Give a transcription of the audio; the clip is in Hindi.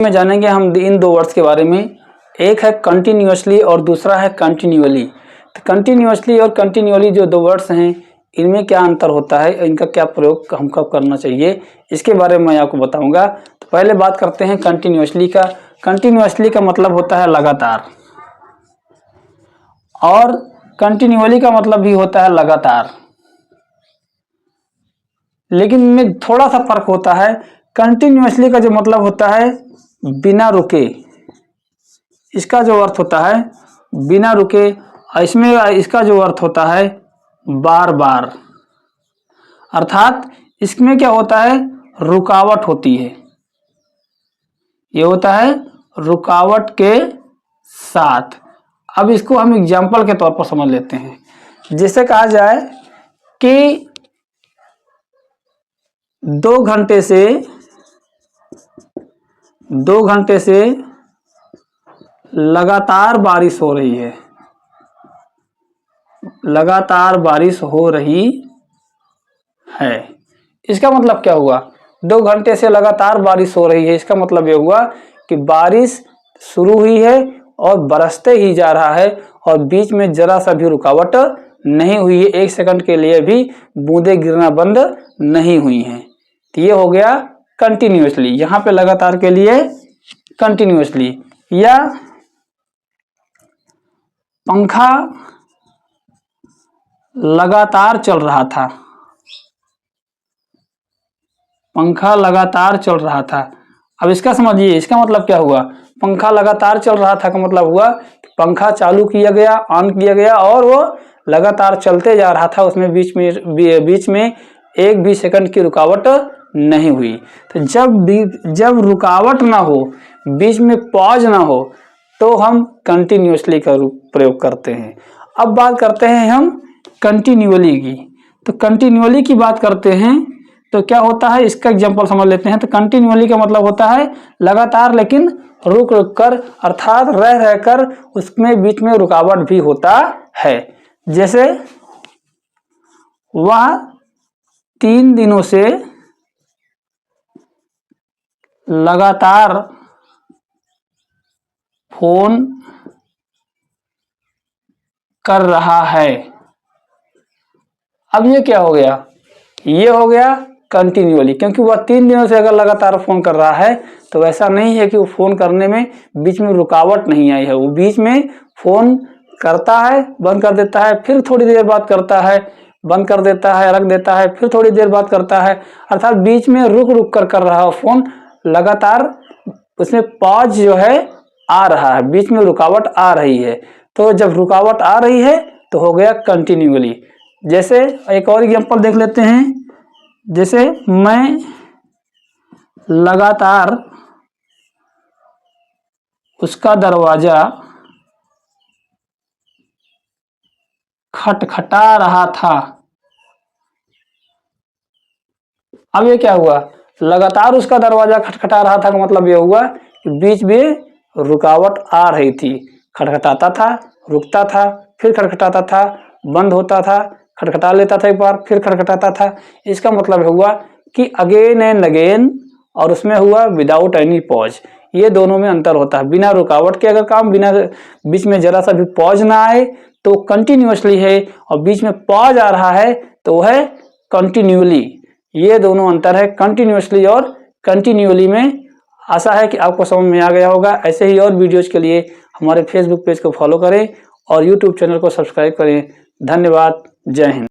में जानेंगे हम इन दो वर्ड्स के बारे में। एक है कंटिन्यूअसली और दूसरा है कंटिन्यूअली। तो कंटिन्यूअसली और कंटिन्यूअली जो दो वर्ड्स हैं, इनमें क्या अंतर होता है, इनका क्या प्रयोग हम कब करना चाहिए, इसके बारे में मैं आपको बताऊंगा। तो पहले बात करते हैं कंटिन्यूअसली का। कंटिन्यूअसली का मतलब होता है लगातार, और कंटिन्यूअली का मतलब भी होता है लगातार, लेकिन इनमें थोड़ा सा फर्क होता है। कंटिन्यूअसली का जो मतलब होता है बिना रुके, इसका जो अर्थ होता है बिना रुके, इसमें इसका जो अर्थ होता है बार बार, अर्थात इसमें क्या होता है, रुकावट होती है। ये होता है रुकावट के साथ। अब इसको हम एग्जाम्पल के तौर पर समझ लेते हैं। जैसे कहा जाए कि 2 घंटे से लगातार बारिश हो रही है, लगातार बारिश हो रही है। इसका मतलब क्या हुआ, 2 घंटे से लगातार बारिश हो रही है, इसका मतलब ये हुआ कि बारिश शुरू हुई है और बरसते ही जा रहा है, और बीच में जरा सा भी रुकावट नहीं हुई है, 1 सेकंड के लिए भी बूंदें गिरना बंद नहीं हुई हैं। तो ये हो गया कंटिन्यूअसली। यहाँ पे लगातार के लिए कंटिन्यूअसली। या पंखा लगातार चल रहा था, पंखा लगातार चल रहा था। अब इसका समझिए, इसका मतलब क्या हुआ, पंखा लगातार चल रहा था का मतलब हुआ कि पंखा चालू किया गया, ऑन किया गया, और वो लगातार चलते जा रहा था, उसमें बीच में 1 भी सेकंड की रुकावट नहीं हुई। तो जब रुकावट ना हो, बीच में पॉज ना हो, तो हम कंटिन्यूअसली का प्रयोग करते हैं। अब बात करते हैं हम कंटिन्यूअली की। तो कंटिन्यूअली की बात करते हैं तो क्या होता है, इसका एग्जांपल समझ लेते हैं। तो कंटिन्यूअली का मतलब होता है लगातार, लेकिन रुक रुक कर, अर्थात रह रह कर, उसमें बीच में रुकावट भी होता है। जैसे वह 3 दिनों से लगातार फोन कर रहा है। अब ये क्या हो गया, ये हो गया कंटिन्यूअली, क्योंकि वह 3 दिनों से अगर लगातार फोन कर रहा है तो ऐसा नहीं है कि वो फोन करने में बीच में रुकावट नहीं आई है। वो बीच में फोन करता है, बंद कर देता है, फिर थोड़ी देर बाद करता है, बंद कर देता है, रख देता है, फिर थोड़ी देर बाद करता है, अर्थात बीच में रुक रुक कर रहा है फोन, लगातार उसमें पॉज जो है आ रहा है, बीच में रुकावट आ रही है। तो जब रुकावट आ रही है तो हो गया कंटिन्यूअली। जैसे एक और एग्जांपल देख लेते हैं। जैसे मैं लगातार उसका दरवाजा खटखटा रहा था। अब ये क्या हुआ, लगातार उसका दरवाजा खटखटा रहा था का मतलब ये हुआ कि बीच में रुकावट आ रही थी, खटखटाता था, रुकता था, फिर खटखटाता था, बंद होता था, खटखटा लेता था एक बार, फिर खटखटाता था। इसका मतलब हुआ कि अगेन एंड अगेन, और उसमें हुआ विदाउट एनी पॉज। ये दोनों में अंतर होता है। बिना रुकावट के अगर काम, बिना बीच में जरा सा भी पॉज ना आए तो कंटिन्यूअसली है, और बीच में पॉज आ रहा है तो है कंटिन्यूअली। ये दोनों अंतर है कंटिन्यूअसली और कंटिन्यूअली में। आशा है कि आपको समझ में आ गया होगा। ऐसे ही और वीडियोज के लिए हमारे फेसबुक पेज को फॉलो करें और यूट्यूब चैनल को सब्सक्राइब करें। धन्यवाद। जय हिंद।